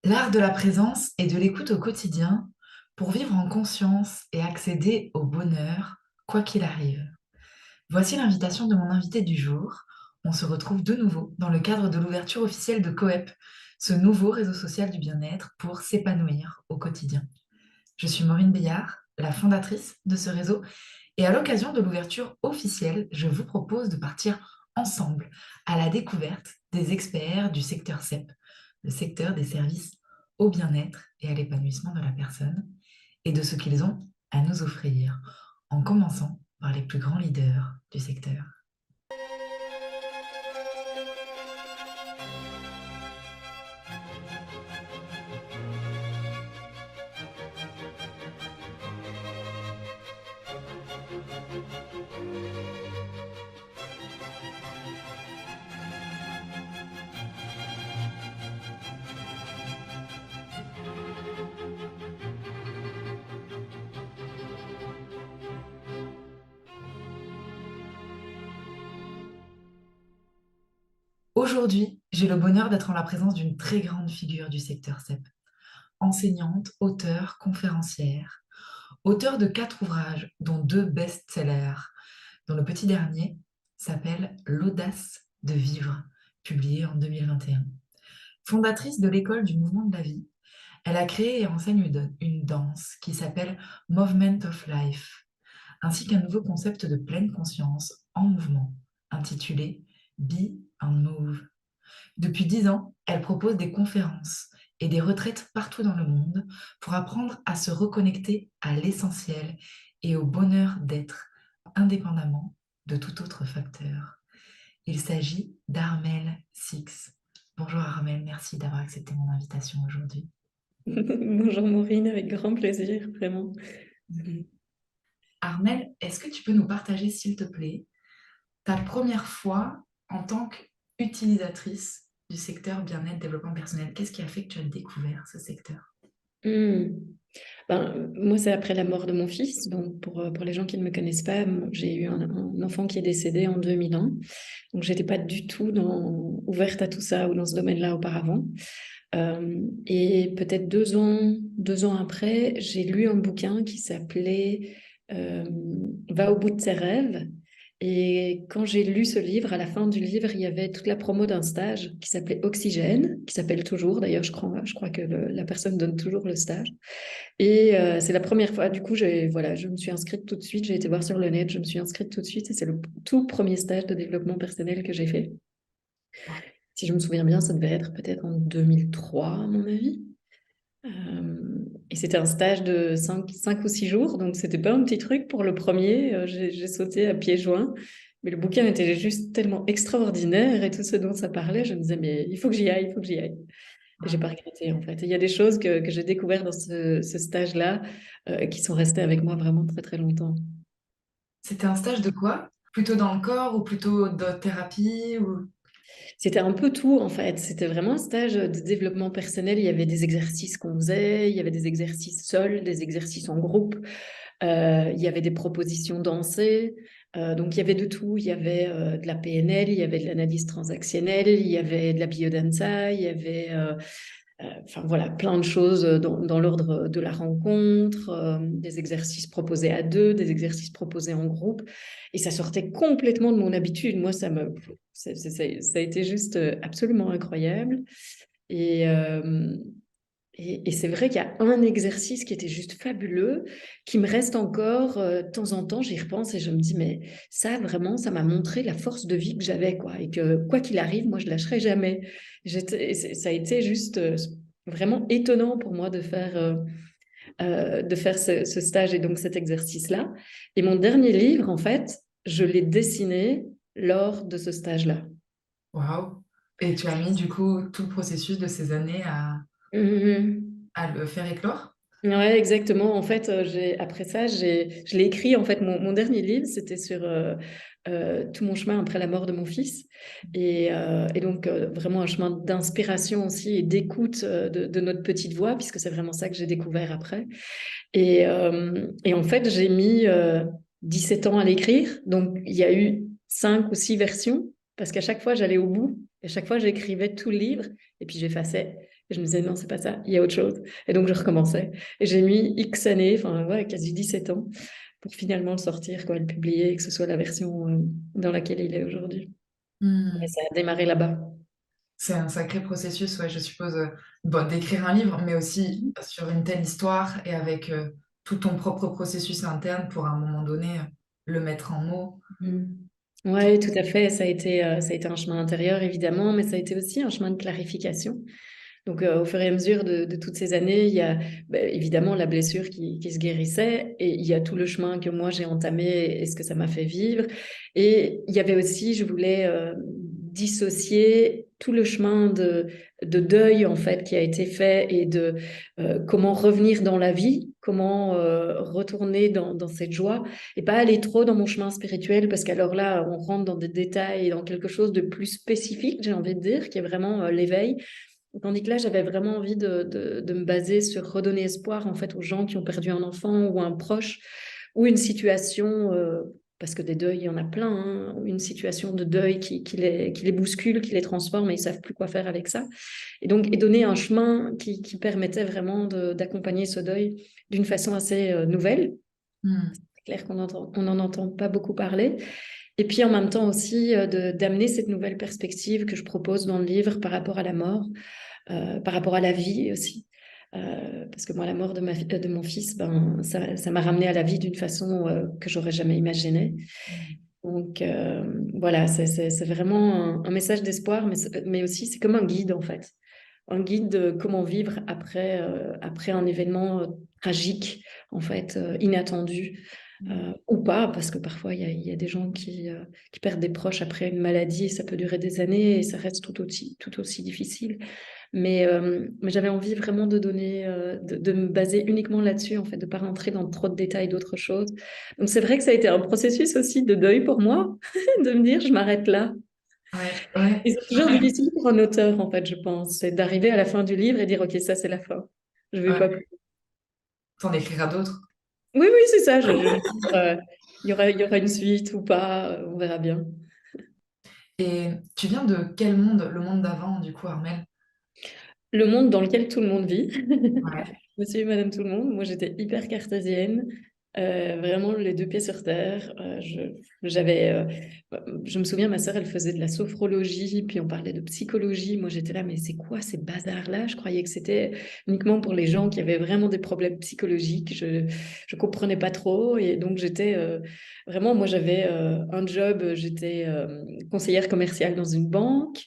L'art de la présence et de l'écoute au quotidien pour vivre en conscience et accéder au bonheur, quoi qu'il arrive. Voici l'invitation de mon invité du jour. On se retrouve de nouveau dans le cadre de l'ouverture officielle de Coep, ce nouveau réseau social du bien-être pour s'épanouir au quotidien. Je suis Maureen Béillard, la fondatrice de ce réseau, et à l'occasion de l'ouverture officielle, je vous propose de partir ensemble à la découverte des experts du secteur CEP, le secteur des services au bien-être et à l'épanouissement de la personne, et de ce qu'ils ont à nous offrir, en commençant par les plus grands leaders du secteur. Aujourd'hui, j'ai le bonheur d'être en la présence d'une très grande figure du secteur CEP, enseignante, auteure, conférencière, auteure de 4 ouvrages, dont 2 best-sellers, dont le petit dernier s'appelle L'audace de vivre, publié en 2021. Fondatrice de l'école du mouvement de la vie, elle a créé et enseigne une danse qui s'appelle Movement of Life, ainsi qu'un nouveau concept de pleine conscience en mouvement, intitulé Be and Move. Depuis 10 ans, elle propose des conférences et des retraites partout dans le monde pour apprendre à se reconnecter à l'essentiel et au bonheur d'être, indépendamment de tout autre facteur. Il s'agit d'Armelle Six. Bonjour Armelle, merci d'avoir accepté mon invitation aujourd'hui. Bonjour Maureen, avec grand plaisir, vraiment. Armelle, est-ce que tu peux nous partager, s'il te plaît, ta première fois en tant qu'utilisatrice du secteur bien-être, développement personnel? Qu'est-ce qui a fait que tu as découvert ce secteur? Hmm. Moi, c'est après la mort de mon fils. Donc, pour les gens qui ne me connaissent pas, j'ai eu un enfant qui est décédé en 2001. Donc, j'étais pas du tout ouverte à tout ça ou dans ce domaine-là auparavant. Et peut-être 2 ans après, j'ai lu un bouquin qui s'appelait Va au bout de ses rêves. Et quand j'ai lu ce livre, à la fin du livre, il y avait toute la promo d'un stage qui s'appelait Oxygène, qui s'appelle toujours, d'ailleurs, je crois que la personne donne toujours le stage. Et c'est la première fois, du coup, voilà, je me suis inscrite tout de suite, j'ai été voir sur le net, je me suis inscrite tout de suite, et c'est le tout premier stage de développement personnel que j'ai fait. Si je me souviens bien, ça devait être peut-être en 2003, à mon avis. Et c'était un stage de 5 ou 6 jours, donc c'était pas un petit truc pour le premier. J'ai sauté à pieds joints, mais le bouquin était juste tellement extraordinaire et tout ce dont ça parlait, je me disais, mais il faut que j'y aille, il faut que j'y aille. Et j'ai pas regretté en fait. Et il y a des choses que j'ai découvertes dans ce stage-là qui sont restées avec moi vraiment très très longtemps. C'était un stage de quoi? Plutôt dans le corps ou plutôt de thérapie ou... C'était un peu tout en fait. C'était vraiment un stage de développement personnel. Il y avait des exercices qu'on faisait, il y avait des exercices seuls, des exercices en groupe. Il y avait des propositions dansées, donc il y avait de tout. Il y avait de la PNL, il y avait de l'analyse transactionnelle, il y avait de la biodanza, il y avait enfin voilà, plein de choses dans l'ordre de la rencontre, des exercices proposés à deux, des exercices proposés en groupe. Et ça sortait complètement de mon habitude. Moi, ça a été juste absolument incroyable. Et, euh, et c'est vrai qu'il y a un exercice qui était juste fabuleux, qui me reste encore de temps en temps, j'y repense et je me dis, mais ça, vraiment, ça m'a montré la force de vie que j'avais, quoi. Et que quoi qu'il arrive, moi, je lâcherai jamais. Ça a été juste vraiment étonnant pour moi de faire ce stage et donc cet exercice-là. Et mon dernier livre, en fait, je l'ai dessiné lors de ce stage-là. Waouh! Et tu as mis du coup tout le processus de ces années Mhm. à le faire éclore? Ouais, exactement. En fait, après ça, je l'ai écrit. En fait, mon dernier livre, c'était sur tout mon chemin après la mort de mon fils. Et donc, vraiment un chemin d'inspiration aussi et d'écoute de notre petite voix, puisque c'est vraiment ça que j'ai découvert après. Et en fait, j'ai mis 17 ans à l'écrire. Donc, il y a eu 5 ou 6 versions, parce qu'à chaque fois, j'allais au bout. Et à chaque fois, j'écrivais tout le livre et puis j'effaçais. Et je me disais, non, c'est pas ça, il y a autre chose. Et donc, je recommençais. Et j'ai mis X années, enfin, ouais, quasi 17 ans, pour finalement le sortir, quoi, le publier, et que ce soit la version dans laquelle il est aujourd'hui. Et Hmm. ça a démarré là-bas. C'est un sacré processus, ouais, je suppose, bon, d'écrire un livre, mais aussi sur une telle histoire et avec tout ton propre processus interne pour à un moment donné le mettre en mots. Mhm. Oui, tout à fait. Ça a été un chemin intérieur, évidemment, mais ça a été aussi un chemin de clarification. Donc, au fur et à mesure de toutes ces années, il y a évidemment la blessure qui se guérissait et il y a tout le chemin que moi j'ai entamé et ce que ça m'a fait vivre. Et il y avait aussi, je voulais dissocier tout le chemin de deuil en fait qui a été fait et de comment revenir dans la vie, comment retourner dans cette joie et pas aller trop dans mon chemin spirituel parce qu'alors là, on rentre dans des détails et dans quelque chose de plus spécifique, j'ai envie de dire, qui est vraiment l'éveil. Tandis que là, j'avais vraiment envie de me baser sur redonner espoir en fait aux gens qui ont perdu un enfant ou un proche ou une situation, parce que des deuils, il y en a plein, hein, une situation de deuil qui les bouscule, qui les transforme et ils savent plus quoi faire avec ça. Et donc, et donner un chemin qui permettait vraiment d'accompagner ce deuil d'une façon assez nouvelle. Hmm. C'est clair on n'en entend pas beaucoup parler. Et puis en même temps aussi d'amener cette nouvelle perspective que je propose dans le livre par rapport à la mort, par rapport à la vie aussi. Parce que moi, la mort de mon fils, ben, ça m'a ramené à la vie d'une façon que j'aurais jamais imaginée. Donc voilà, c'est vraiment un message d'espoir, mais aussi c'est comme un guide en fait. Un guide de comment vivre après un événement tragique, en fait, inattendu. Ou pas, parce que parfois il y a des gens qui perdent des proches après une maladie et ça peut durer des années et ça reste tout aussi difficile. Mais j'avais envie vraiment de donner, de me baser uniquement là-dessus, en fait, de ne pas rentrer dans trop de détails d'autres choses. Donc c'est vrai que ça a été un processus aussi de deuil pour moi, de me dire je m'arrête là. Ouais, ouais. Et c'est toujours difficile pour un auteur, en fait, je pense, c'est d'arriver à la fin du livre et dire ok, ça c'est la fin. Je vais pas Ouais. plus. T'en écriras d'autres. Oui, oui, c'est ça. Je me dis, il y aura une suite ou pas, on verra bien. Et tu viens de quel monde? Le monde d'avant, du coup, Armel? Le monde dans lequel tout le monde vit. Ouais. Monsieur et Madame Tout le Monde. Moi, j'étais hyper cartésienne, vraiment les deux pieds sur terre. J'avais, je me souviens, ma sœur, elle faisait de la sophrologie, puis on parlait de psychologie. Moi, j'étais là, mais c'est quoi ces bazars-là? Je croyais que c'était uniquement pour les gens qui avaient vraiment des problèmes psychologiques. Je comprenais pas trop, et donc j'étais vraiment, moi, j'avais un job, j'étais conseillère commerciale dans une banque.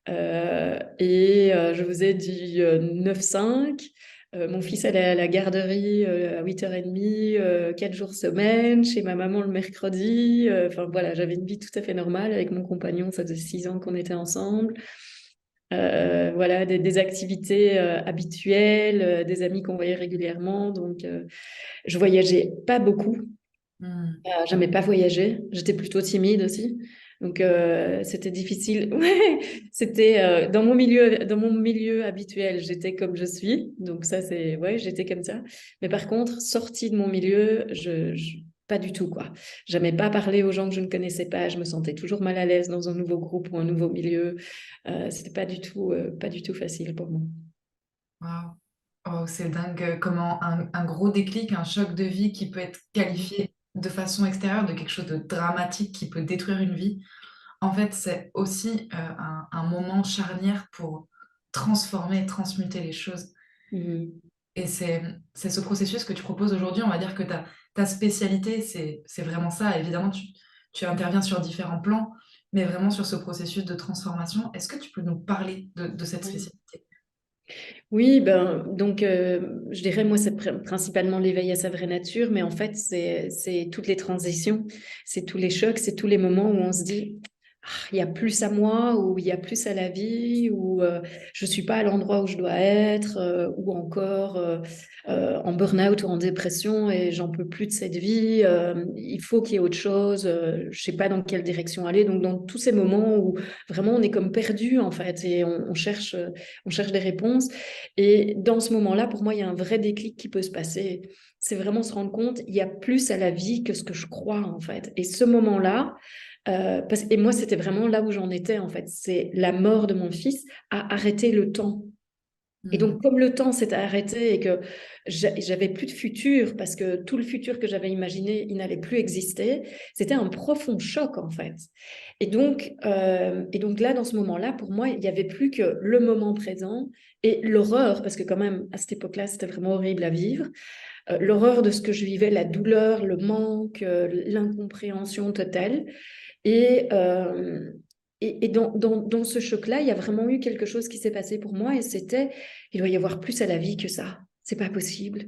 Je faisais du 9-5. Mon fils allait à la garderie à 8h30, 4 jours semaine, chez ma maman le mercredi. Enfin voilà, j'avais une vie tout à fait normale avec mon compagnon. Ça faisait 6 ans qu'on était ensemble. Voilà, des activités habituelles, des amis qu'on voyait régulièrement. Donc, je voyageais pas beaucoup. Hmm. J'aimais pas voyager. J'étais plutôt timide aussi. Donc, c'était difficile. Ouais, c'était dans mon milieu habituel, j'étais comme je suis. Donc, ça, c'est, ouais, j'étais comme ça. Mais par contre, sortie de mon milieu, pas du tout, quoi. J'aimais pas parler aux gens que je ne connaissais pas. Je me sentais toujours mal à l'aise dans un nouveau groupe ou un nouveau milieu. C'était pas du tout facile pour moi. Waouh. Oh, c'est dingue comment un gros déclic, un choc de vie qui peut être qualifié de façon extérieure de quelque chose de dramatique qui peut détruire une vie. En fait, c'est aussi un moment charnière pour transformer, transmuter les choses. Mhm. Et c'est ce processus que tu proposes aujourd'hui. On va dire que ta spécialité, c'est vraiment ça. Évidemment, tu interviens sur différents plans, mais vraiment sur ce processus de transformation. Est-ce que tu peux nous parler de cette spécialité? Oui, ben, donc je dirais, moi, c'est principalement l'éveil à sa vraie nature, mais en fait, c'est toutes les transitions, c'est tous les chocs, c'est tous les moments où on se dit, ah, il y a plus à moi, ou il y a plus à la vie, ou je suis pas à l'endroit où je dois être, ou encore en burn-out ou en dépression et j'en peux plus de cette vie, il faut qu'il y ait autre chose, je sais pas dans quelle direction aller. Donc, dans tous ces moments où vraiment on est comme perdu, en fait, et on cherche des réponses. Et dans ce moment-là, pour moi, il y a un vrai déclic qui peut se passer. C'est vraiment se rendre compte, il y a plus à la vie que ce que je crois, en fait. Et ce moment-là, et moi, c'était vraiment là où j'en étais, en fait. C'est la mort de mon fils a arrêté le temps. Et Hmm. donc, comme le temps s'était arrêté et que j'avais plus de futur, parce que tout le futur que j'avais imaginé, il n'allait plus exister, c'était un profond choc, en fait. Et donc là, dans ce moment-là, pour moi, il n'y avait plus que le moment présent et l'horreur, parce que quand même, à cette époque-là, c'était vraiment horrible à vivre. L'horreur de ce que je vivais, la douleur, le manque, l'incompréhension totale. Et, euh, et dans ce choc-là, il y a vraiment eu quelque chose qui s'est passé pour moi et c'était, il doit y avoir plus à la vie que ça. C'est pas possible.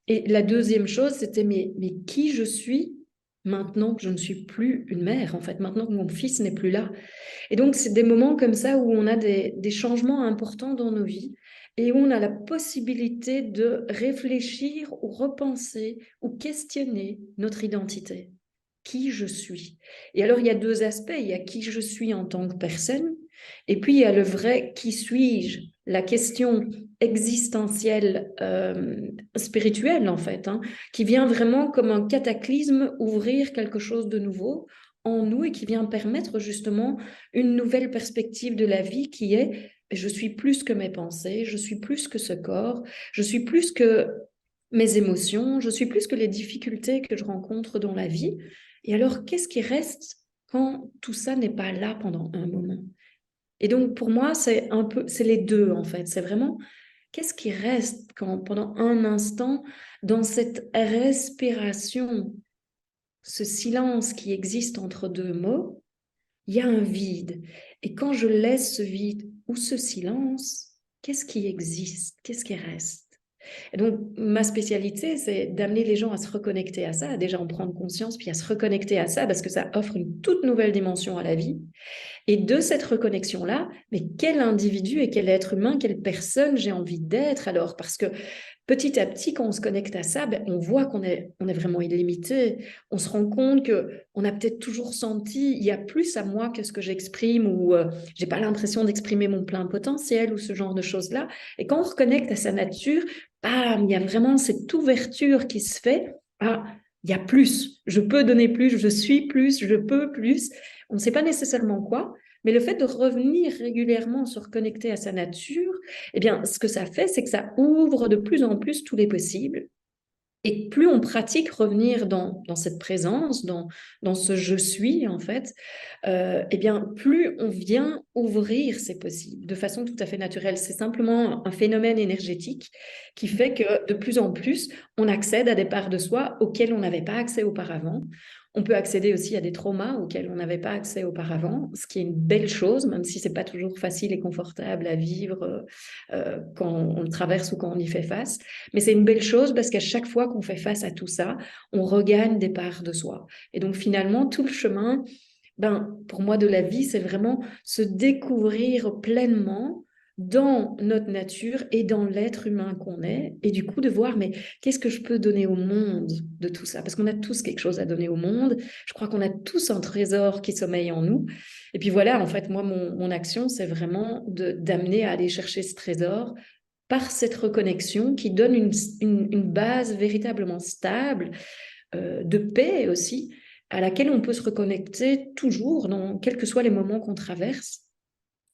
Et la deuxième chose, c'était, mais qui je suis maintenant que je ne suis plus une mère, en fait, maintenant que mon fils n'est plus là. Et donc, c'est des moments comme ça où on a des changements importants dans nos vies et où on a la possibilité de réfléchir ou repenser ou questionner notre identité. Qui je suis. Et alors, il y a deux aspects. Il y a qui je suis en tant que personne, et puis il y a le vrai qui suis-je, la question existentielle, spirituelle en fait, hein, qui vient vraiment comme un cataclysme ouvrir quelque chose de nouveau en nous et qui vient permettre justement une nouvelle perspective de la vie qui est je suis plus que mes pensées, je suis plus que ce corps, je suis plus que mes émotions, je suis plus que les difficultés que je rencontre dans la vie. Et alors, qu'est-ce qui reste quand tout ça n'est pas là pendant un moment? Et donc, pour moi, c'est un peu, c'est les deux en fait. C'est vraiment qu'est-ce qui reste quand pendant un instant, dans cette respiration, ce silence qui existe entre deux mots, il y a un vide. Et quand je laisse ce vide ou ce silence, qu'est-ce qui existe? Qu'est-ce qui reste? Et donc, ma spécialité, c'est d'amener les gens à se reconnecter à ça, à déjà en prendre conscience, puis à se reconnecter à ça, parce que ça offre une toute nouvelle dimension à la vie. Et de cette reconnexion-là, mais quel individu et quel être humain, quelle personne j'ai envie d'être alors? Parce que petit à petit, quand on se connecte à ça, ben, on voit on est vraiment illimité. On se rend compte qu'on a peut-être toujours senti, il y a plus à moi que ce que j'exprime ou j'ai pas l'impression d'exprimer mon plein potentiel ou ce genre de choses-là. Et quand on reconnecte à sa nature, bam, il y a vraiment cette ouverture qui se fait. Ah, il y a plus, je peux donner plus, je suis plus, je peux plus. On ne sait pas nécessairement quoi, mais le fait de revenir régulièrement se reconnecter à sa nature, eh bien, ce que ça fait, c'est que ça ouvre de plus en plus tous les possibles. Et plus on pratique revenir dans cette présence, dans ce je suis, en fait, eh bien, plus on vient ouvrir ces possibles de façon tout à fait naturelle. C'est simplement un phénomène énergétique qui fait que de plus en plus, on accède à des parts de soi auxquelles on n'avait pas accès auparavant. On peut accéder aussi à des traumas auxquels on n'avait pas accès auparavant, ce qui est une belle chose, même si c'est pas toujours facile et confortable à vivre quand on le traverse ou quand on y fait face. Mais c'est une belle chose parce qu'à chaque fois qu'on fait face à tout ça, on regagne des parts de soi. Et donc finalement, tout le chemin, ben, pour moi, de la vie, c'est vraiment se découvrir pleinement dans notre nature et dans l'être humain qu'on est, et du coup de voir, mais qu'est-ce que je peux donner au monde de tout ça? Parce qu'on a tous quelque chose à donner au monde. Je crois qu'on a tous un trésor qui sommeille en nous. Et puis voilà, en fait, moi, mon action, c'est vraiment d'amener à aller chercher ce trésor par cette reconnexion qui donne une base véritablement stable, de paix aussi, à laquelle on peut se reconnecter toujours, dans quels que soient les moments qu'on traverse,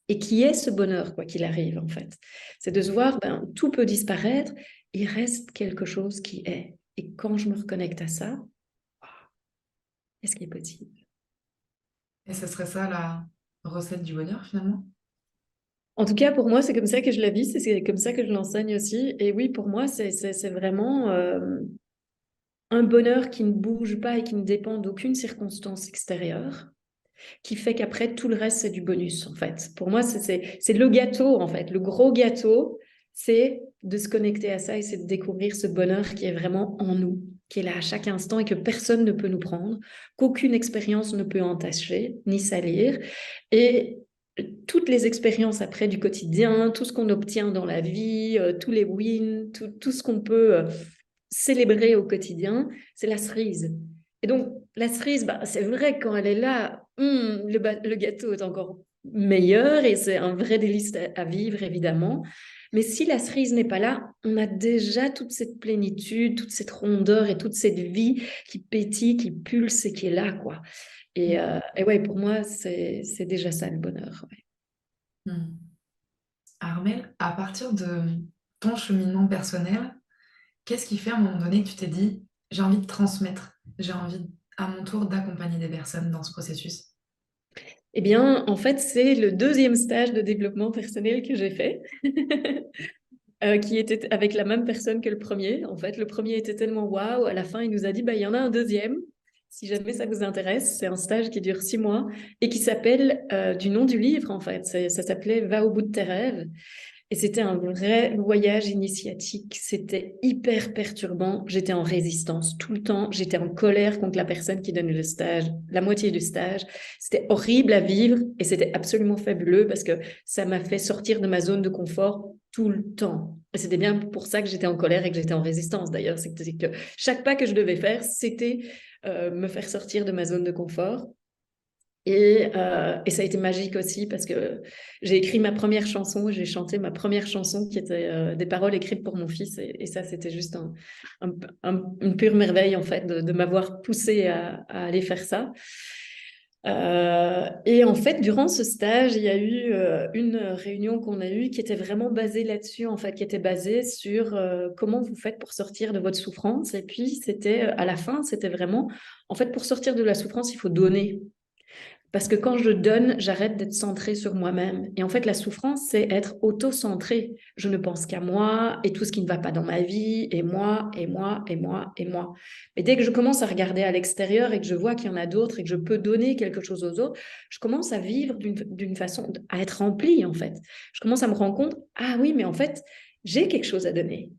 et qui est ce bonheur, quoi qu'il arrive, en fait. C'est de se voir, ben, tout peut disparaître, il reste quelque chose qui est. Et quand je me reconnecte à ça, qu'est-ce qui est possible? Et ce serait ça la recette du bonheur finalement? En tout cas, pour moi, c'est comme ça que je la vis, c'est comme ça que je l'enseigne aussi. Et oui, pour moi, c'est vraiment un bonheur qui ne bouge pas et qui ne dépend d'aucune circonstance extérieure, qui fait qu'après, tout le reste, c'est du bonus, en fait. Pour moi, c'est le gâteau, en fait. Le gros gâteau, c'est de se connecter à ça et c'est de découvrir ce bonheur qui est vraiment en nous, qui est là à chaque instant et que personne ne peut nous prendre, qu'aucune expérience ne peut entacher ni salir. Et toutes les expériences après du quotidien, tout ce qu'on obtient dans la vie, tous les wins, tout ce qu'on peut célébrer au quotidien, c'est la cerise. Et donc, la cerise, bah, c'est vrai, quand elle est là, le gâteau est encore meilleur et c'est un vrai délice à vivre, évidemment. Mais si la cerise n'est pas là, on a déjà toute cette plénitude, toute cette rondeur et toute cette vie qui pétille, qui pulse et qui est là, quoi. Et ouais, pour moi, c'est déjà ça le bonheur. Ouais. Hmm. Armel, à partir de ton cheminement personnel, qu'est-ce qui fait à un moment donné que tu t'es dit, j'ai envie de transmettre, j'ai envie à mon tour d'accompagner des personnes dans ce processus? Eh bien, en fait, c'est le deuxième stage de développement personnel que j'ai fait, qui était avec la même personne que le premier. En fait, le premier était tellement waouh, à la fin, il nous a dit, bah, il y en a un deuxième. Si jamais ça vous intéresse, c'est un stage qui dure 6 mois et qui s'appelle, du nom du livre, en fait, ça s'appelait Va au bout de tes rêves. Et c'était un vrai voyage initiatique. C'était hyper perturbant. J'étais en résistance tout le temps. J'étais en colère contre la personne qui donnait le stage, la moitié du stage. C'était horrible à vivre et c'était absolument fabuleux parce que ça m'a fait sortir de ma zone de confort tout le temps. Et c'était bien pour ça que j'étais en colère et que j'étais en résistance d'ailleurs. C'est que chaque pas que je devais faire, c'était me faire sortir de ma zone de confort. Et ça a été magique aussi parce que j'ai écrit ma première chanson, j'ai chanté ma première chanson qui était des paroles écrites pour mon fils. Et ça, c'était juste un- une pure merveille en fait de m'avoir poussé à aller faire ça. Et en fait, durant ce stage, il y a eu une réunion qu'on a eue qui était vraiment basée là-dessus, en fait, qui était basée sur comment vous faites pour sortir de votre souffrance. Et puis, c'était à la fin, c'était vraiment, en fait, pour sortir de la souffrance, il faut donner. Parce que quand je donne, j'arrête d'être centrée sur moi-même. Et en fait, la souffrance, c'est être auto-centrée. Je ne pense qu'à moi et tout ce qui ne va pas dans ma vie, et moi, et moi, et moi, et moi. Mais dès que je commence à regarder à l'extérieur et que je vois qu'il y en a d'autres et que je peux donner quelque chose aux autres, je commence à vivre d'une façon, à être remplie, en fait. Je commence à me rendre compte, ah oui, mais en fait, j'ai quelque chose à donner.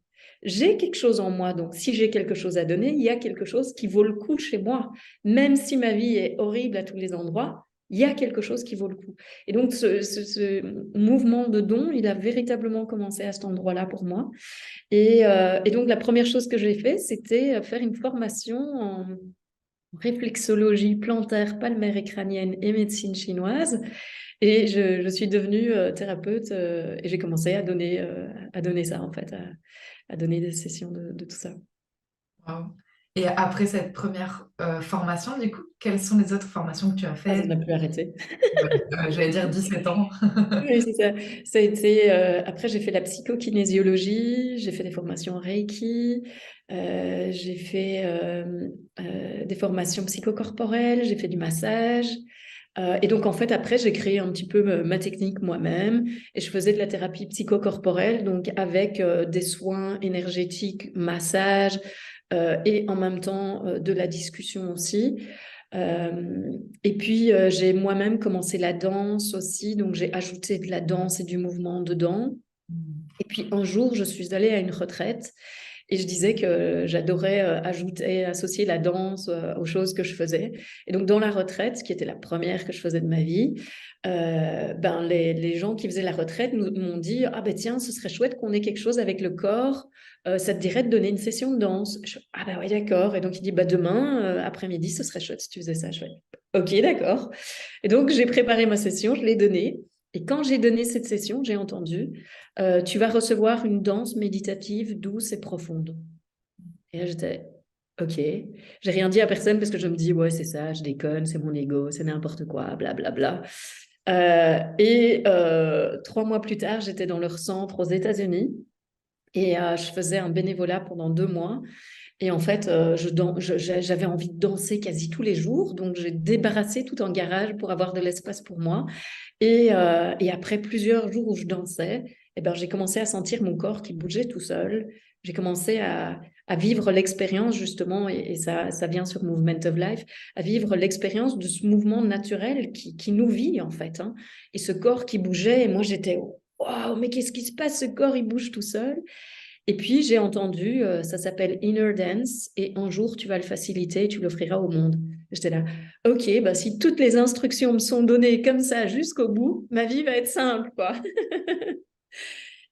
J'ai quelque chose en moi, donc si j'ai quelque chose à donner, il y a quelque chose qui vaut le coup chez moi. Même si ma vie est horrible à tous les endroits, il y a quelque chose qui vaut le coup. Et donc, ce mouvement de don, il a véritablement commencé à cet endroit-là pour moi. Et donc, la première chose que j'ai fait, c'était faire une formation en réflexologie plantaire, palmaire et crânienne et médecine chinoise. Et je suis devenue thérapeute et j'ai commencé à donner ça, en fait, à donner des sessions de tout ça. Wow. Et après cette première formation, du coup, quelles sont les autres formations que tu as Ah, ça faites? n'a plus arrêté. Ouais, j'allais dire 17 ans. Oui, c'est ça. Ça a été, après, j'ai fait la psychokinésiologie, j'ai fait des formations en Reiki, j'ai fait des formations psychocorporelles, j'ai fait du massage. Et donc, en fait, après, j'ai créé un petit peu ma technique moi-même et je faisais de la thérapie psychocorporelle, donc avec des soins énergétiques, massage et en même temps de la discussion aussi. Et puis, j'ai moi-même commencé la danse aussi, donc j'ai ajouté de la danse et du mouvement dedans. Et puis, un jour, je suis allée à une retraite et je disais que j'adorais ajouter, associer la danse aux choses que je faisais. Et donc, dans la retraite, qui était la première que je faisais de ma vie, ben, les gens qui faisaient la retraite m'ont dit, ah ben tiens, ce serait chouette qu'on ait quelque chose avec le corps. Ça te dirait de donner une session de danse? Ah ben oui, d'accord. Et donc, il dit, bah, demain, après-midi, ce serait chouette si tu faisais ça. Je fais, ok, d'accord. Et donc, j'ai préparé ma session, je l'ai donnée. Et quand j'ai donné cette session, j'ai entendu, tu vas recevoir une danse méditative douce et profonde. Et là, j'étais, ok. J'ai rien dit à personne parce que je me dis, ouais, c'est ça, je déconne, c'est mon ego, c'est n'importe quoi, blablabla. 3 mois plus tard, j'étais dans leur centre aux États-Unis et je faisais un bénévolat pendant 2 mois. Et en fait, j'avais envie de danser quasi tous les jours. Donc, j'ai débarrassé tout un garage pour avoir de l'espace pour moi. Et après plusieurs jours où je dansais, eh ben, j'ai commencé à sentir mon corps qui bougeait tout seul. J'ai commencé à vivre l'expérience, justement, et ça vient sur Movement of Life, à vivre l'expérience de ce mouvement naturel qui nous vit, en fait. Hein. Et ce corps qui bougeait, et moi, j'étais, waouh, mais qu'est-ce qui se passe? Ce corps, il bouge tout seul. Et puis, j'ai entendu, ça s'appelle Inner Dance, et un jour, tu vas le faciliter et tu l'offriras au monde. J'étais là, ok, bah, si toutes les instructions me sont données comme ça jusqu'au bout, ma vie va être simple, quoi.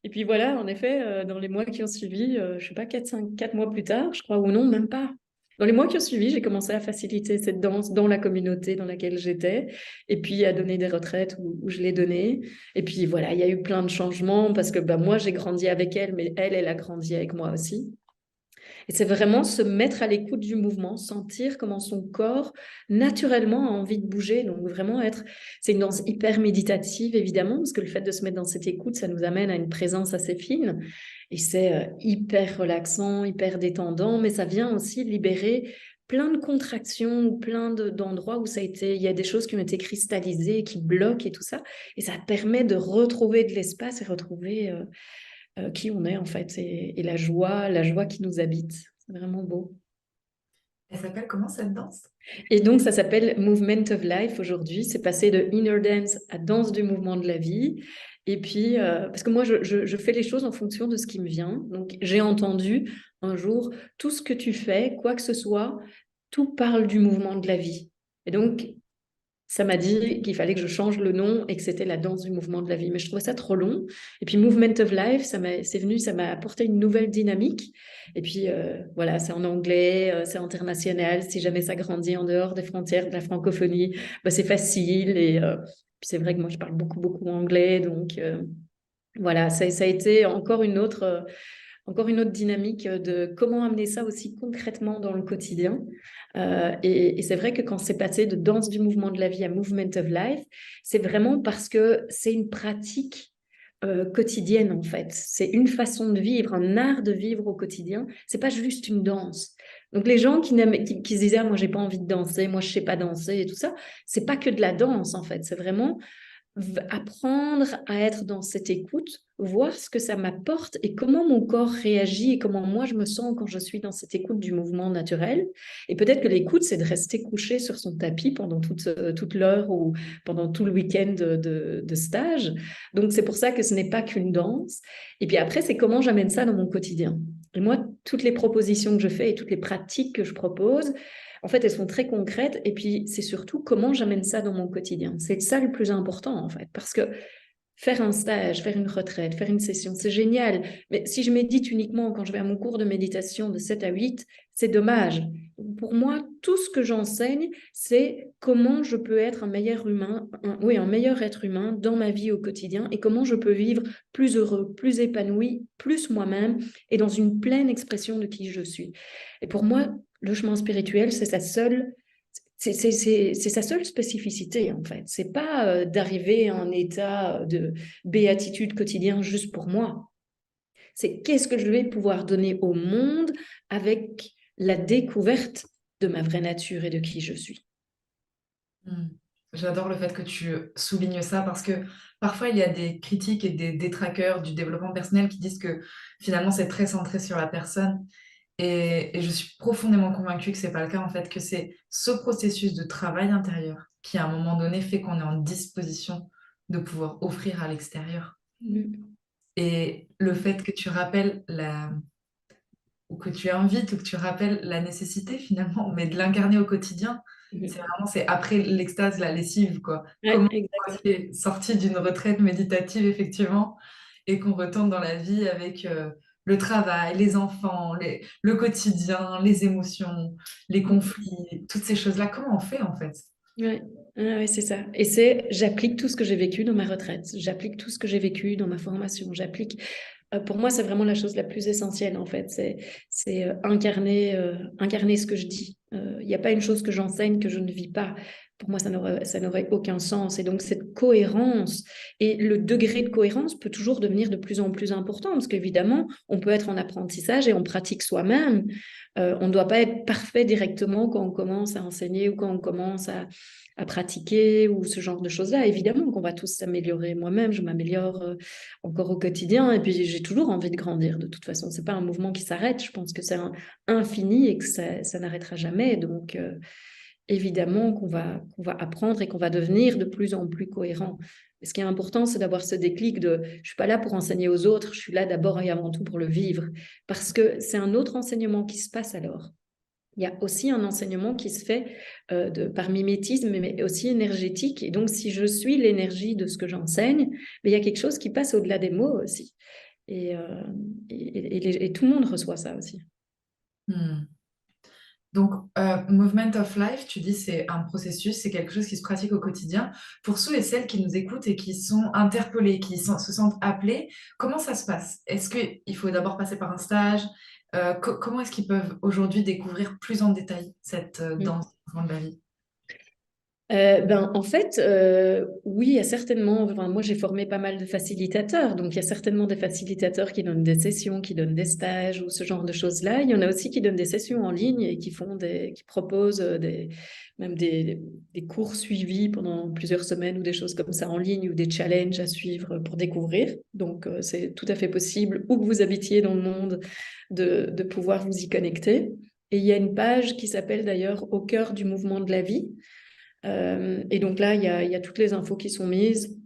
Et puis voilà, en effet, dans les mois qui ont suivi, je sais pas, 4 mois plus tard, je crois, ou non, même pas. Dans les mois qui ont suivi, j'ai commencé à faciliter cette danse dans la communauté dans laquelle j'étais, et puis à donner des retraites où je l'ai donnée. Et puis voilà, il y a eu plein de changements parce que bah, moi, j'ai grandi avec elle, mais elle a grandi avec moi aussi. Et c'est vraiment se mettre à l'écoute du mouvement, sentir comment son corps naturellement a envie de bouger. Donc vraiment c'est une danse hyper méditative évidemment, parce que le fait de se mettre dans cette écoute, ça nous amène à une présence assez fine. Et c'est hyper relaxant, hyper détendant, mais ça vient aussi libérer plein de contractions ou d'endroits où il y a des choses qui ont été cristallisées, qui bloquent et tout ça. Et ça permet de retrouver de l'espace et retrouver qui on est en fait et la joie qui nous habite. C'est vraiment beau. Elle s'appelle comment cette danse? Et donc, ça s'appelle Movement of Life aujourd'hui. C'est passé de Inner Dance à Danse du mouvement de la vie. Et puis, parce que moi, je fais les choses en fonction de ce qui me vient. Donc, j'ai entendu un jour, tout ce que tu fais, quoi que ce soit, tout parle du mouvement de la vie. Et donc, ça m'a dit qu'il fallait que je change le nom et que c'était la danse du mouvement de la vie. Mais je trouvais ça trop long. Et puis Movement of Life, ça m'a apporté une nouvelle dynamique. Et puis voilà, c'est en anglais, c'est international. Si jamais ça grandit en dehors des frontières de la francophonie, bah, c'est facile. Et puis c'est vrai que moi, je parle beaucoup, beaucoup anglais. Donc voilà, ça a été encore une autre dynamique de comment amener ça aussi concrètement dans le quotidien. Et c'est vrai que quand c'est passé de danse du mouvement de la vie à movement of life, c'est vraiment parce que c'est une pratique quotidienne en fait. C'est une façon de vivre, un art de vivre au quotidien. C'est pas juste une danse. Donc les gens qui se disaient ah, moi j'ai pas envie de danser, moi je sais pas danser et tout ça, c'est pas que de la danse en fait. C'est vraiment apprendre à être dans cette écoute, voir ce que ça m'apporte et comment mon corps réagit et comment moi je me sens quand je suis dans cette écoute du mouvement naturel. Et peut-être que l'écoute, c'est de rester couché sur son tapis pendant toute l'heure ou pendant tout le week-end de stage. Donc c'est pour ça que ce n'est pas qu'une danse. Et puis après, c'est comment j'amène ça dans mon quotidien. Et moi, toutes les propositions que je fais et toutes les pratiques que je propose, en fait, elles sont très concrètes. Et puis, c'est surtout comment j'amène ça dans mon quotidien. C'est ça le plus important, en fait. Parce que faire un stage, faire une retraite, faire une session, c'est génial. Mais si je médite uniquement quand je vais à mon cours de méditation de 7 à 8, c'est dommage. Pour moi, tout ce que j'enseigne, c'est comment je peux être un meilleur humain, un meilleur être humain dans ma vie au quotidien et comment je peux vivre plus heureux, plus épanoui, plus moi-même et dans une pleine expression de qui je suis. Et pour moi, le chemin spirituel, c'est sa seule spécificité, en fait. C'est pas d'arriver à un état de béatitude quotidien juste pour moi. C'est qu'est-ce que je vais pouvoir donner au monde avec la découverte de ma vraie nature et de qui je suis. Mmh. J'adore le fait que tu soulignes ça parce que parfois il y a des critiques et des détraqueurs du développement personnel qui disent que finalement c'est très centré sur la personne et je suis profondément convaincue que c'est pas le cas en fait, que c'est ce processus de travail intérieur qui à un moment donné fait qu'on est en disposition de pouvoir offrir à l'extérieur. Mhm. Et le fait que tu rappelles ou que tu invites ou que tu rappelles la nécessité finalement, mais de l'incarner au quotidien, c'est après l'extase, la lessive, quoi. Ouais, Comment exact. on est sorti d'une retraite méditative, effectivement, et qu'on retourne dans la vie avec le travail, les enfants, le quotidien, les émotions, les conflits, toutes ces choses-là. Comment on fait, en fait? Ouais, ouais, c'est ça. Et j'applique tout ce que j'ai vécu dans ma retraite. J'applique tout ce que j'ai vécu dans ma formation. Pour moi, c'est vraiment la chose la plus essentielle, en fait. C'est incarner ce que je dis. Il n'y a pas une chose que j'enseigne que je ne vis pas. Pour moi, ça n'aurait aucun sens. Et donc, cette cohérence et le degré de cohérence peut toujours devenir de plus en plus important parce qu'évidemment, on peut être en apprentissage et on pratique soi-même. On ne doit pas être parfait directement quand on commence à enseigner ou quand on commence à pratiquer ou ce genre de choses-là. Évidemment qu'on va tous s'améliorer. Moi-même, je m'améliore encore au quotidien et puis j'ai toujours envie de grandir de toute façon. C'est pas un mouvement qui s'arrête. Je pense que c'est infini et que ça n'arrêtera jamais. Donc, évidemment qu'on va apprendre et qu'on va devenir de plus en plus cohérent. Mais ce qui est important, c'est d'avoir ce déclic de je suis pas là pour enseigner aux autres, je suis là d'abord et avant tout pour le vivre. Parce que c'est un autre enseignement qui se passe alors. Il y a aussi un enseignement qui se fait par mimétisme, mais aussi énergétique. Et donc, si je suis l'énergie de ce que j'enseigne, mais il y a quelque chose qui passe au-delà des mots aussi. Et tout le monde reçoit ça aussi. Hmm. Donc, Movement of Life, tu dis, c'est un processus, c'est quelque chose qui se pratique au quotidien. Pour ceux et celles qui nous écoutent et qui sont interpellés, se sentent appelés, comment ça se passe? Est-ce qu'il faut d'abord passer par un stage? Comment est-ce qu'ils peuvent aujourd'hui découvrir plus en détail cette danse du mouvement de la vie? En fait, oui, il y a certainement, enfin, moi j'ai formé pas mal de facilitateurs, donc il y a certainement des facilitateurs qui donnent des sessions, qui donnent des stages ou ce genre de choses-là. Il y en a aussi qui donnent des sessions en ligne et qui proposent même des cours suivis pendant plusieurs semaines ou des choses comme ça en ligne ou des challenges à suivre pour découvrir. Donc c'est tout à fait possible, où que vous habitiez dans le monde, de pouvoir vous y connecter. Et il y a une page qui s'appelle d'ailleurs Au cœur du mouvement de la vie. Et donc là, il y a toutes les infos qui sont mises.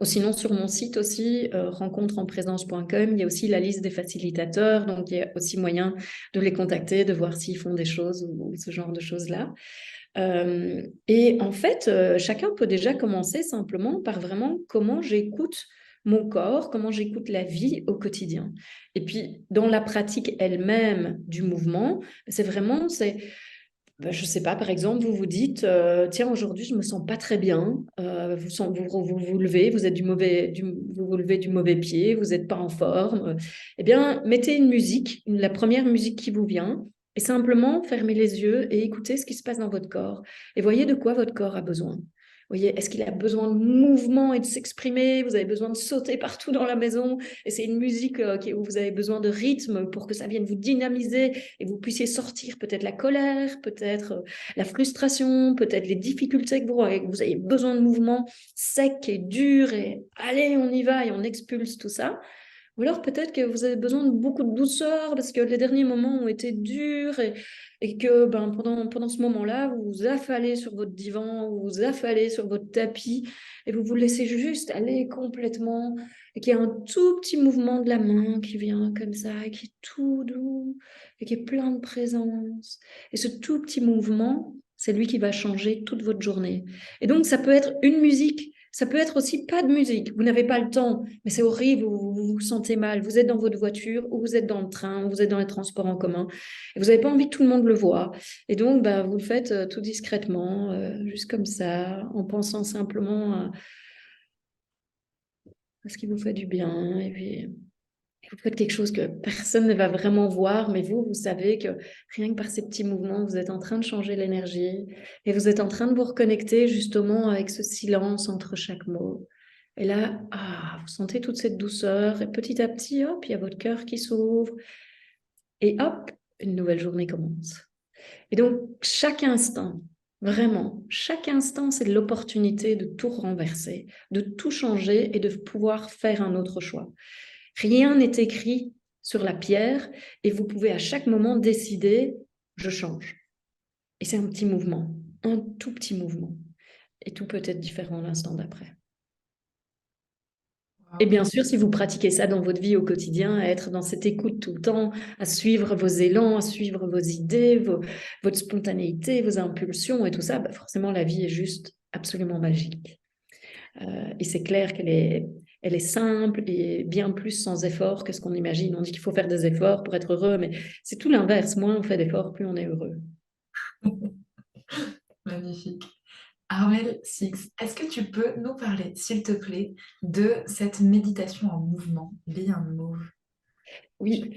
Sinon, sur mon site aussi, rencontreenprésence.com, il y a aussi la liste des facilitateurs. Donc, il y a aussi moyen de les contacter, de voir s'ils font des choses ou ce genre de choses-là. Et en fait, chacun peut déjà commencer simplement par vraiment comment j'écoute mon corps, comment j'écoute la vie au quotidien. Et puis, dans la pratique elle-même du mouvement, je ne sais pas, par exemple, vous vous dites, tiens, aujourd'hui, je ne me sens pas très bien. Vous levez, vous vous levez du mauvais pied, vous n'êtes pas en forme. Eh bien, mettez une musique, la première musique qui vous vient, et simplement fermez les yeux et écoutez ce qui se passe dans votre corps. Et voyez de quoi votre corps a besoin. Voyez, est-ce qu'il a besoin de mouvement et de s'exprimer? Vous avez besoin de sauter partout dans la maison. Et c'est une musique où vous avez besoin de rythme pour que ça vienne vous dynamiser et vous puissiez sortir peut-être la colère, peut-être la frustration, peut-être les difficultés que vous avez besoin de mouvement sec et dur et allez, on y va et on expulse tout ça. Ou alors peut-être que vous avez besoin de beaucoup de douceur parce que les derniers moments ont été durs et que pendant ce moment-là, vous vous affalez sur votre divan, vous vous affalez sur votre tapis et vous vous laissez juste aller complètement et qu'il y a un tout petit mouvement de la main qui vient comme ça et qui est tout doux et qui est plein de présence. Et ce tout petit mouvement, c'est lui qui va changer toute votre journée. Et donc, ça peut être une musique. Ça peut être aussi pas de musique. Vous n'avez pas le temps, mais c'est horrible, vous vous sentez mal. Vous êtes dans votre voiture ou vous êtes dans le train ou vous êtes dans les transports en commun et vous n'avez pas envie que tout le monde le voit. Et donc, vous le faites tout discrètement, juste comme ça, en pensant simplement à ce qui vous fait du bien. Et puis, vous faites quelque chose que personne ne va vraiment voir, mais vous savez que rien que par ces petits mouvements, vous êtes en train de changer l'énergie et vous êtes en train de vous reconnecter justement avec ce silence entre chaque mot. Et là, vous sentez toute cette douceur et petit à petit, hop, il y a votre cœur qui s'ouvre et hop, une nouvelle journée commence. Et donc, chaque instant, vraiment, chaque instant, c'est l'opportunité de tout renverser, de tout changer et de pouvoir faire un autre choix. Rien n'est écrit sur la pierre et vous pouvez à chaque moment décider, je change. Et c'est un petit mouvement, un tout petit mouvement. Et tout peut être différent l'instant d'après. Et Wow. bien sûr, si vous pratiquez ça dans votre vie au quotidien, à être dans cette écoute tout le temps, à suivre vos élans, à suivre vos idées, votre spontanéité, vos impulsions et tout ça, forcément, la vie est juste absolument magique. Et c'est clair elle est simple et bien plus sans effort que ce qu'on imagine. On dit qu'il faut faire des efforts pour être heureux, mais c'est tout l'inverse. Moins on fait d'efforts, plus on est heureux. Magnifique. Armel Six, est-ce que tu peux nous parler, s'il te plaît, de cette méditation en mouvement, Be and Move? Oui,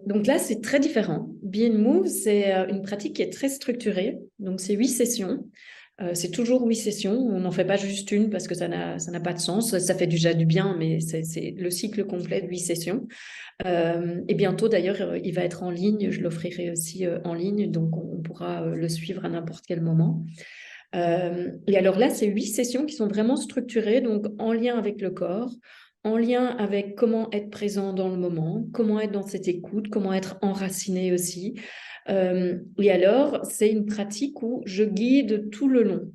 donc là, c'est très différent. Be and Move, c'est une pratique qui est très structurée. Donc, c'est 8 sessions. C'est toujours 8 sessions. On n'en fait pas juste une parce que ça n'a pas de sens. Ça fait déjà du bien, mais c'est le cycle complet de 8 sessions. Et bientôt, d'ailleurs, il va être en ligne. Je l'offrirai aussi en ligne. Donc, on pourra le suivre à n'importe quel moment. Et alors là, c'est 8 sessions qui sont vraiment structurées, donc en lien avec le corps, en lien avec comment être présent dans le moment, comment être dans cette écoute, comment être enraciné aussi. Et alors, c'est une pratique où je guide tout le long.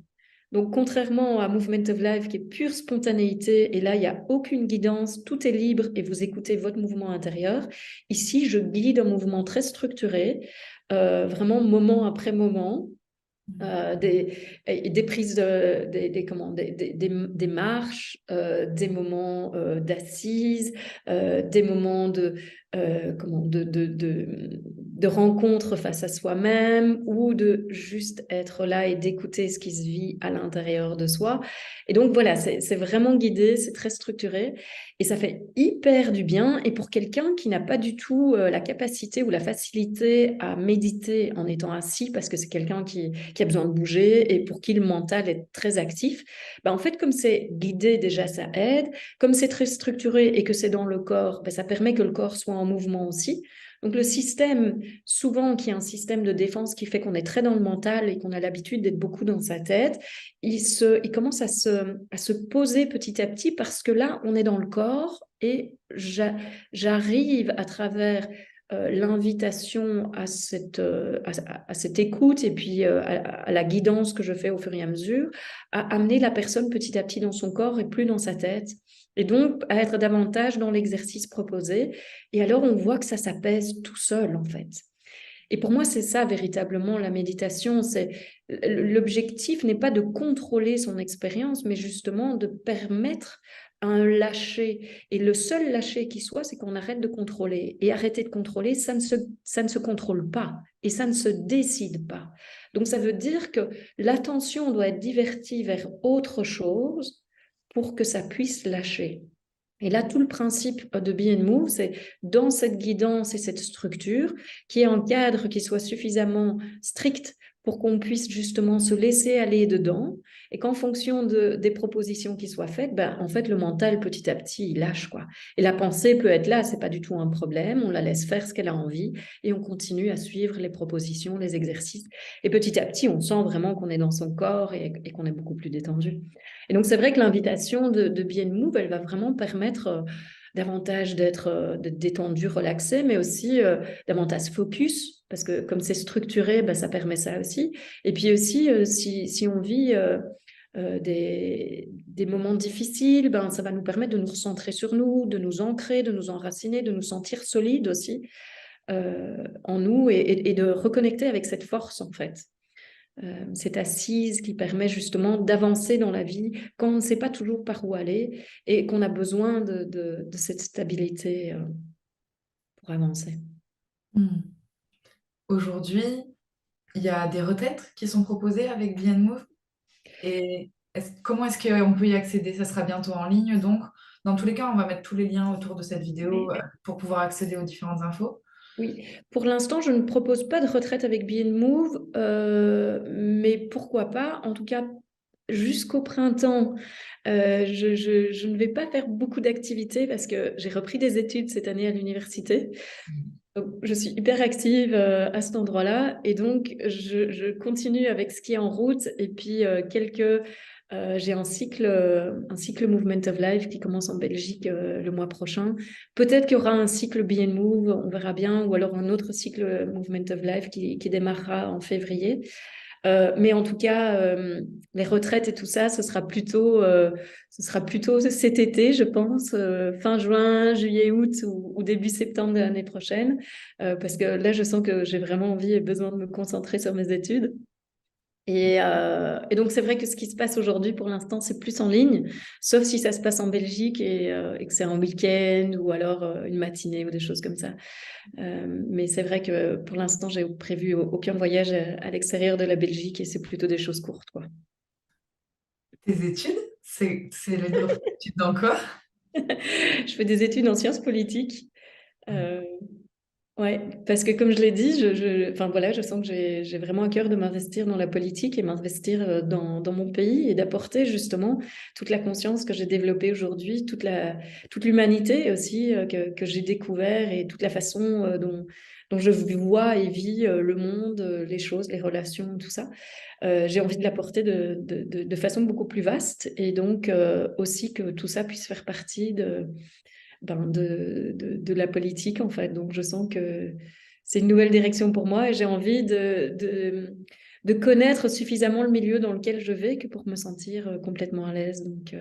Donc, contrairement à Movement of Life, qui est pure spontanéité, et là, il n'y a aucune guidance, tout est libre et vous écoutez votre mouvement intérieur. Ici, je guide un mouvement très structuré, vraiment moment après moment, des prises des marches, des moments d'assises, des moments de rencontres face à soi-même ou de juste être là et d'écouter ce qui se vit à l'intérieur de soi. Et donc voilà, c'est vraiment guidé, c'est très structuré et ça fait hyper du bien. Et pour quelqu'un qui n'a pas du tout la capacité ou la facilité à méditer en étant assis, parce que c'est quelqu'un qui a besoin de bouger et pour qui le mental est très actif, ben en fait, comme c'est guidé, déjà, ça aide. Comme c'est très structuré et que c'est dans le corps, ben, ça permet que le corps soit en mouvement aussi. Donc le système, souvent qui est un système de défense qui fait qu'on est très dans le mental et qu'on a l'habitude d'être beaucoup dans sa tête, il commence à se poser petit à petit parce que là, on est dans le corps et j'arrive à travers l'invitation à cette écoute et puis à la guidance que je fais au fur et à mesure, à amener la personne petit à petit dans son corps et plus dans sa tête. Et donc, à être davantage dans l'exercice proposé. Et alors, on voit que ça s'apaise tout seul, en fait. Et pour moi, c'est ça véritablement la méditation. L'objectif n'est pas de contrôler son expérience, mais justement de permettre un lâcher. Et le seul lâcher qui soit, c'est qu'on arrête de contrôler. Et arrêter de contrôler, ça ne se contrôle pas et ça ne se décide pas. Donc ça veut dire que l'attention doit être divertie vers autre chose pour que ça puisse lâcher. Et là, tout le principe de Be and Move, c'est dans cette guidance et cette structure, qui est un cadre qui soit suffisamment strict pour qu'on puisse justement se laisser aller dedans et qu'en fonction des propositions qui soient faites, ben, en fait, le mental, petit à petit, il lâche, quoi. Et la pensée peut être là, c'est pas du tout un problème, on la laisse faire ce qu'elle a envie et on continue à suivre les propositions, les exercices. Et petit à petit, on sent vraiment qu'on est dans son corps et qu'on est beaucoup plus détendu. Et donc, c'est vrai que l'invitation de Be and Move, elle va vraiment permettre davantage d'être détendu, relaxé, mais aussi davantage focus, parce que comme c'est structuré, ben, ça permet ça aussi. Et puis aussi, si on vit des moments difficiles, ben, ça va nous permettre de nous recentrer sur nous, de nous ancrer, de nous enraciner, de nous sentir solides aussi en nous et de reconnecter avec cette force, en fait. Cette assise qui permet justement d'avancer dans la vie quand on ne sait pas toujours par où aller et qu'on a besoin de cette stabilité pour avancer. Aujourd'hui, il y a des retraites qui sont proposées avec Be and Move. Et comment est-ce qu'on peut y accéder? Ça sera bientôt en ligne, donc dans tous les cas, on va mettre tous les liens autour de cette vidéo Oui. pour pouvoir accéder aux différentes infos. Oui, pour l'instant, je ne propose pas de retraite avec Be and Move, mais pourquoi pas? En tout cas, jusqu'au printemps, je ne vais pas faire beaucoup d'activités parce que j'ai repris des études cette année à l'université. Donc, je suis hyper active à cet endroit-là et donc je continue avec ce qui est en route et puis j'ai un cycle Movement of Life qui commence en Belgique le mois prochain. Peut-être qu'il y aura un cycle Be and Move, on verra bien, ou alors un autre cycle Movement of Life qui démarrera en février. Mais en tout cas, les retraites et tout ça, ce sera plutôt cet été, je pense, fin juin, juillet, août ou début septembre de l'année prochaine, parce que là, je sens que j'ai vraiment envie et besoin de me concentrer sur mes études. Et donc, c'est vrai que ce qui se passe aujourd'hui, pour l'instant, c'est plus en ligne, sauf si ça se passe en Belgique et que c'est un week-end ou alors une matinée ou des choses comme ça. Mais c'est vrai que pour l'instant, j'ai prévu aucun voyage à l'extérieur de la Belgique et c'est plutôt des choses courtes, quoi. Tes études, c'est les études dans quoi? Je fais des études en sciences politiques. Euh, Ouais, parce que comme je l'ai dit, enfin voilà, je sens que j'ai vraiment à cœur de m'investir dans la politique et m'investir dans mon pays et d'apporter justement toute la conscience que j'ai développée aujourd'hui, toute l'humanité aussi que j'ai découvert et toute la façon dont je vois et vis le monde, les choses, les relations, tout ça. J'ai envie de l'apporter de façon beaucoup plus vaste et donc aussi que tout ça puisse faire partie de la politique, en fait. Donc, je sens que c'est une nouvelle direction pour moi et j'ai envie de connaître suffisamment le milieu dans lequel je vais que pour me sentir complètement à l'aise. Donc,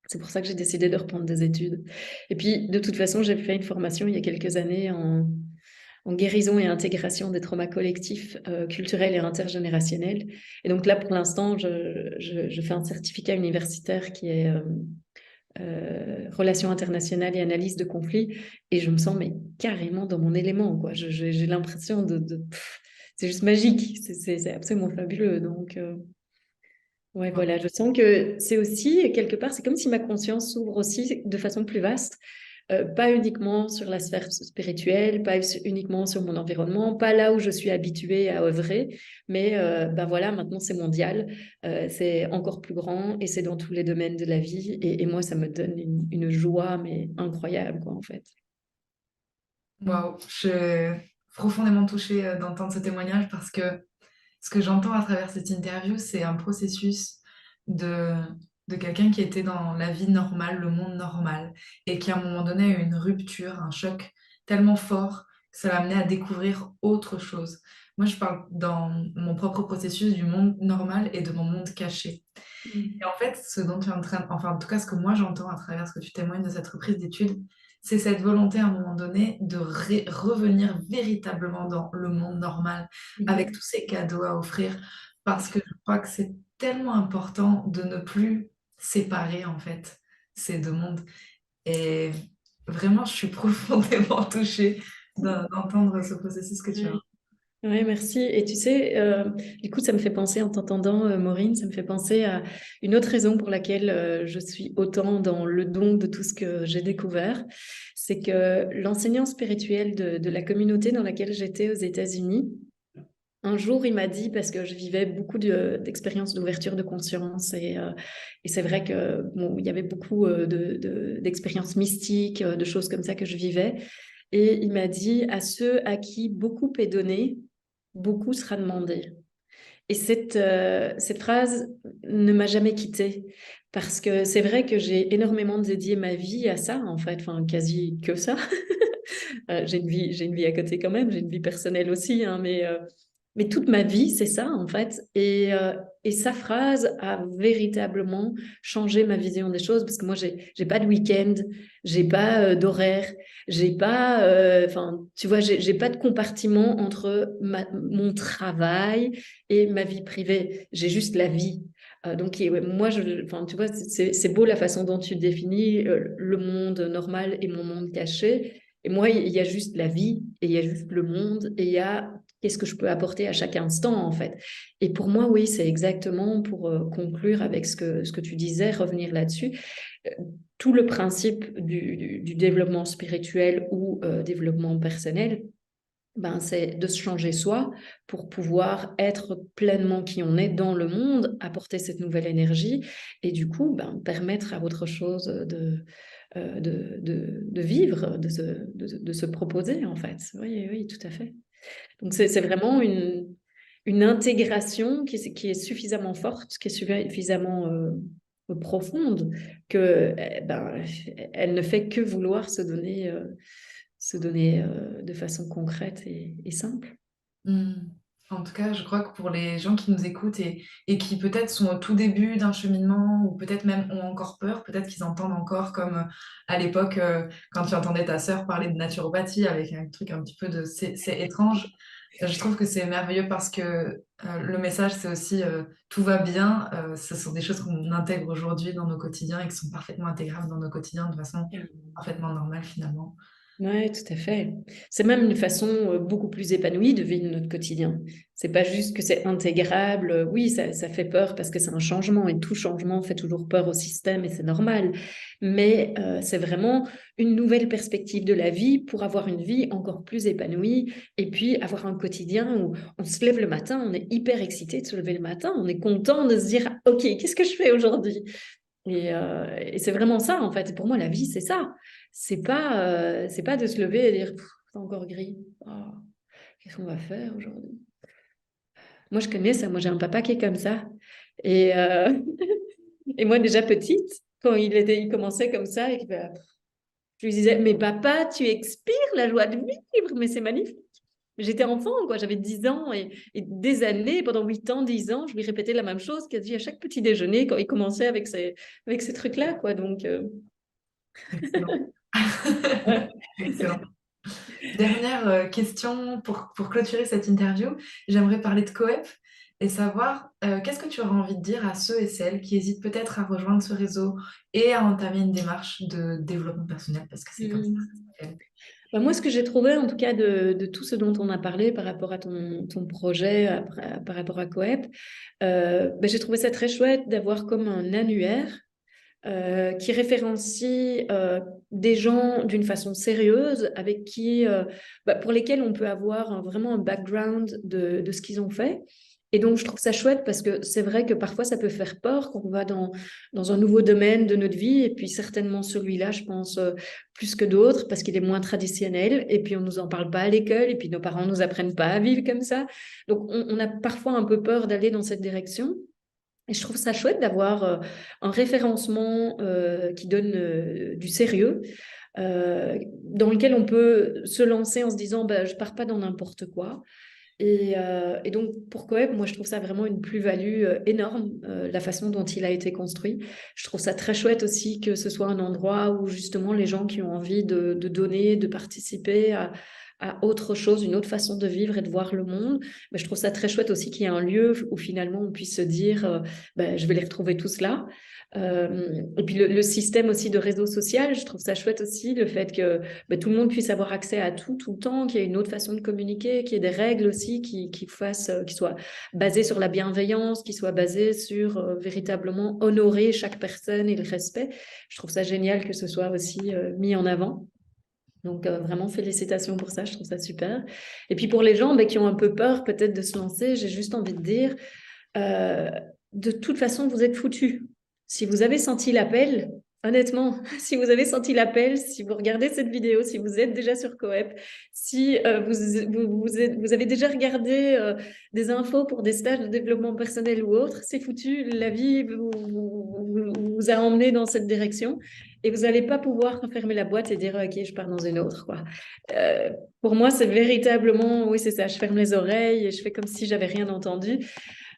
c'est pour ça que j'ai décidé de reprendre des études. Et puis, de toute façon, j'ai fait une formation il y a quelques années en guérison et intégration des traumas collectifs, culturels et intergénérationnels. Et donc là, pour l'instant, je fais un certificat universitaire qui est relations internationales et analyse de conflits, et je me sens mais carrément dans mon élément, quoi. J'ai l'impression c'est juste magique, c'est absolument fabuleux. Donc, ouais, voilà, je sens que c'est aussi, quelque part, c'est comme si ma conscience s'ouvre aussi de façon plus vaste, pas uniquement sur la sphère spirituelle, pas uniquement sur mon environnement, pas là où je suis habituée à œuvrer, mais ben voilà, maintenant c'est mondial, c'est encore plus grand et c'est dans tous les domaines de la vie. Et moi, ça me donne une joie, mais incroyable, quoi, en fait. Waouh, je suis profondément touchée d'entendre ce témoignage parce que ce que j'entends à travers cette interview, c'est un processus de, de quelqu'un qui était dans la vie normale, le monde normal, et qui à un moment donné a eu une rupture, un choc tellement fort que ça l'a amené à découvrir autre chose. Moi, je parle dans mon propre processus du monde normal et de mon monde caché. Et Mm. en fait, ce dont tu es en train, enfin en tout cas ce que moi j'entends à travers ce que tu témoignes de cette reprise d'études, c'est cette volonté à un moment donné de revenir véritablement dans le monde normal avec Mhm. tous ces cadeaux à offrir parce que je crois que c'est tellement important de ne plus séparer en fait ces deux mondes. Et vraiment, je suis profondément touchée d'entendre ce processus que tu as. Ouais. Ouais, merci. Et tu sais, du coup, ça me fait penser, en t'entendant, Maureen, ça me fait penser à une autre raison pour laquelle je suis autant dans le don de tout ce que j'ai découvert. C'est que l'enseignant spirituel de la communauté dans laquelle j'étais aux États-Unis, un jour, il m'a dit, parce que je vivais beaucoup d'expériences d'ouverture de conscience, et c'est vrai que bon, il y avait beaucoup d'expériences mystiques, de choses comme ça que je vivais. Et il m'a dit, à ceux à qui beaucoup est donné, beaucoup sera demandé. Et cette phrase ne m'a jamais quittée, parce que c'est vrai que j'ai énormément dédié ma vie à ça, en fait, enfin quasi que ça. J'ai une vie à côté quand même, j'ai une vie personnelle aussi, hein, mais toute ma vie, c'est ça, en fait. Et sa phrase a véritablement changé ma vision des choses, parce que moi, j'ai pas de week-end, j'ai pas d'horaire, j'ai pas, enfin, tu vois, j'ai pas de compartiment entre mon travail et ma vie privée. J'ai juste la vie. Donc, ouais, moi, enfin, tu vois, c'est beau la façon dont tu définis le monde normal et mon monde caché. Et moi, il y a juste la vie, et il y a juste le monde, et il y a qu'est-ce que je peux apporter à chaque instant, en fait. Et pour moi, oui, c'est exactement pour conclure avec ce que tu disais, revenir là-dessus. euh, Tout le principe du développement spirituel ou développement personnel, ben, c'est de se changer soi pour pouvoir être pleinement qui on est dans le monde, apporter cette nouvelle énergie et du coup ben, permettre à autre chose de vivre, de se proposer en fait. Oui, oui, tout à fait. Donc c'est vraiment une intégration qui est suffisamment forte, qui est suffisamment profonde, que ben, elle ne fait que vouloir se donner de façon concrète et simple. Hmm. En tout cas, je crois que pour les gens qui nous écoutent et qui peut-être sont au tout début d'un cheminement ou peut-être même ont encore peur, peut-être qu'ils entendent encore comme à l'époque quand tu entendais ta sœur parler de naturopathie avec un truc un petit peu de c'est étrange. Je trouve que c'est merveilleux parce que le message c'est aussi tout va bien. Ce sont des choses qu'on intègre aujourd'hui dans nos quotidiens et qui sont parfaitement intégrables dans nos quotidiens de façon parfaitement normale finalement. Oui, tout à fait. C'est même une façon beaucoup plus épanouie de vivre notre quotidien. C'est pas juste que c'est intégrable. Oui, ça fait peur parce que c'est un changement et tout changement fait toujours peur au système et c'est normal. Mais c'est vraiment une nouvelle perspective de la vie pour avoir une vie encore plus épanouie et puis avoir un quotidien où on se lève le matin, on est hyper excité de se lever le matin, on est content de se dire, OK, qu'est-ce que je fais aujourd'hui? Et c'est vraiment ça, en fait. Pour moi, la vie, c'est ça. C'est pas de se lever et dire, pff, c'est encore gris. Oh, qu'est-ce qu'on va faire aujourd'hui? Moi, je connais ça. Moi, j'ai un papa qui est comme ça. Et, et moi, déjà petite, quand il commençait comme ça, je lui disais, mais papa, tu expires la joie de vivre, mais c'est magnifique. J'étais enfant, quoi. J'avais 10 ans et des années, pendant 8 ans, 10 ans, je lui répétais la même chose quasi à chaque petit déjeuner quand il commençait avec ces trucs-là, quoi. Donc, Excellent. ouais. Excellent. Dernière question pour clôturer cette interview. J'aimerais parler de coep. et savoir qu'est-ce que tu aurais envie de dire à ceux et celles qui hésitent peut-être à rejoindre ce réseau et à entamer une démarche de développement personnel, parce que c'est comme ça que Mm. ça s'appelle. Bah, moi, ce que j'ai trouvé, en tout cas, de tout ce dont on a parlé par rapport à ton projet, par rapport à Coep, bah, j'ai trouvé ça très chouette d'avoir comme un annuaire qui référencie des gens d'une façon sérieuse, avec qui, bah, pour lesquels on peut avoir vraiment un background de ce qu'ils ont fait. Et donc, je trouve ça chouette parce que c'est vrai que parfois, ça peut faire peur quand on va dans un nouveau domaine de notre vie. Et puis, certainement celui-là, je pense, plus que d'autres, parce qu'il est moins traditionnel. Et puis, on nous en parle pas à l'école. Et puis, nos parents nous apprennent pas à vivre comme ça. Donc, on a parfois un peu peur d'aller dans cette direction. Et je trouve ça chouette d'avoir un référencement qui donne du sérieux, dans lequel on peut se lancer en se disant bah, je ne pars pas dans n'importe quoi. Et donc, pour Coep, moi, je trouve ça vraiment une plus-value énorme, la façon dont il a été construit. Je trouve ça très chouette aussi que ce soit un endroit où justement les gens qui ont envie de donner, de participer à autre chose, une autre façon de vivre et de voir le monde. Mais je trouve ça très chouette aussi qu'il y ait un lieu où finalement on puisse se dire ben, je vais les retrouver tous là. Et puis le système aussi de réseau social, je trouve ça chouette aussi, le fait que ben, tout le monde puisse avoir accès à tout le temps, qu'il y ait une autre façon de communiquer, qu'il y ait des règles aussi qui soient basées sur la bienveillance, qui soient basées sur véritablement honorer chaque personne et le respect. Je trouve ça génial que ce soit aussi mis en avant. Donc, vraiment, félicitations pour ça, je trouve ça super. Et puis, pour les gens ben, qui ont un peu peur peut-être de se lancer, j'ai juste envie de dire, euh, de toute façon, vous êtes foutus. Si vous avez senti l'appel, honnêtement, si vous avez senti l'appel, si vous regardez cette vidéo, si vous êtes déjà sur Coep, si vous avez déjà regardé des infos pour des stages de développement personnel ou autre, c'est foutu. La vie vous a emmené dans cette direction et vous n'allez pas pouvoir refermer la boîte et dire ok, je pars dans une autre, quoi. Euh, pour moi, c'est véritablement, oui, c'est ça, je ferme les oreilles et je fais comme si j'avais rien entendu.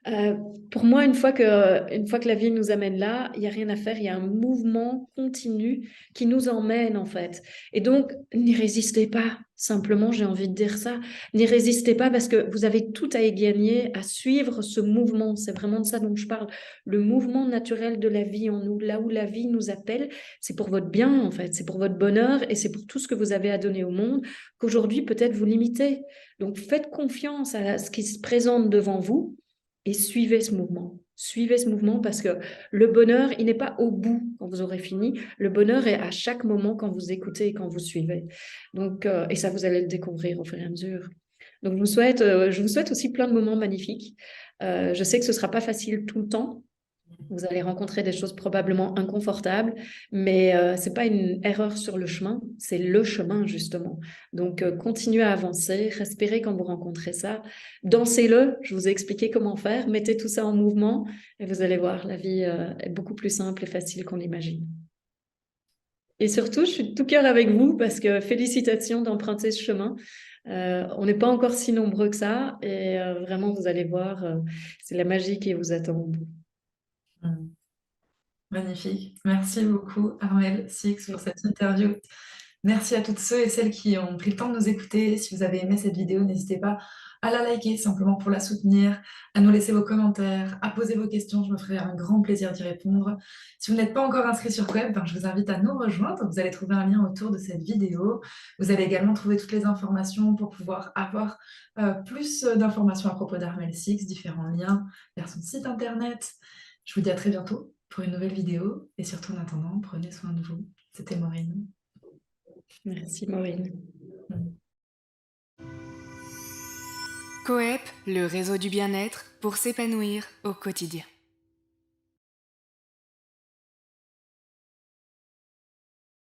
Euh, pour moi, une fois que la vie nous amène là, il n'y a rien à faire. Il y a un mouvement continu qui nous emmène, en fait. Et donc, n'y résistez pas. Simplement, j'ai envie de dire ça. N'y résistez pas parce que vous avez tout à y gagner à suivre ce mouvement. C'est vraiment de ça dont je parle. Le mouvement naturel de la vie en nous, là où la vie nous appelle, c'est pour votre bien, en fait. C'est pour votre bonheur et c'est pour tout ce que vous avez à donner au monde qu'aujourd'hui, peut-être vous limitez. Donc, faites confiance à ce qui se présente devant vous et suivez ce mouvement. Suivez ce mouvement parce que le bonheur, il n'est pas au bout quand vous aurez fini. Le bonheur est à chaque moment quand vous écoutez et quand vous suivez. Donc, et ça, vous allez le découvrir au fur et à mesure. Donc, je vous souhaite aussi plein de moments magnifiques. Je sais que ce ne sera pas facile tout le temps. Vous allez rencontrer des choses probablement inconfortables, mais ce n'est pas une erreur sur le chemin, c'est le chemin justement. Donc, continuez à avancer, respirez quand vous rencontrez ça, dansez-le, je vous ai expliqué comment faire, mettez tout ça en mouvement et vous allez voir, la vie est beaucoup plus simple et facile qu'on l'imagine. Et surtout, je suis de tout cœur avec vous parce que félicitations d'emprunter ce chemin. On n'est pas encore si nombreux que ça et vraiment, vous allez voir, c'est la magie qui vous attend au bout. Mm. Magnifique. Merci beaucoup, Armelle Six, pour cette interview. Merci à toutes ceux et celles qui ont pris le temps de nous écouter. Si vous avez aimé cette vidéo, n'hésitez pas à la liker simplement pour la soutenir, à nous laisser vos commentaires, à poser vos questions. Je me ferai un grand plaisir d'y répondre. Si vous n'êtes pas encore inscrit sur Coep, ben, je vous invite à nous rejoindre. Vous allez trouver un lien autour de cette vidéo. Vous allez également trouver toutes les informations pour pouvoir avoir plus d'informations à propos d'Armel Six, différents liens vers son site internet. Je vous dis à très bientôt pour une nouvelle vidéo. Et surtout, en attendant, prenez soin de vous. C'était Maureen. Merci Maureen. Coep, le réseau du bien-être pour s'épanouir au quotidien.